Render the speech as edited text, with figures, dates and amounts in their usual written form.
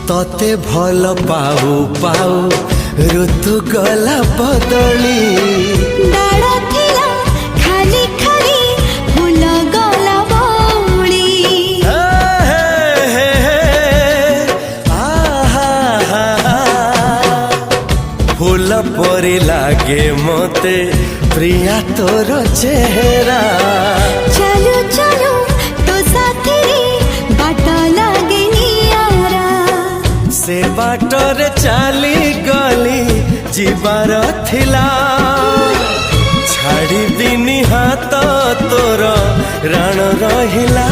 तते भल पाऊ पाऊ ऋतु गला बदली डाळ थिला खाली खाली फूल गला बौली फूल परी लागे मते प्रिया तोर चेहरा चलो चलो तो साथी बाट लागे नियारा से बाटरे चली गली जीवार थिला छाड़ी दिनी हाथ तोर राण रहिला।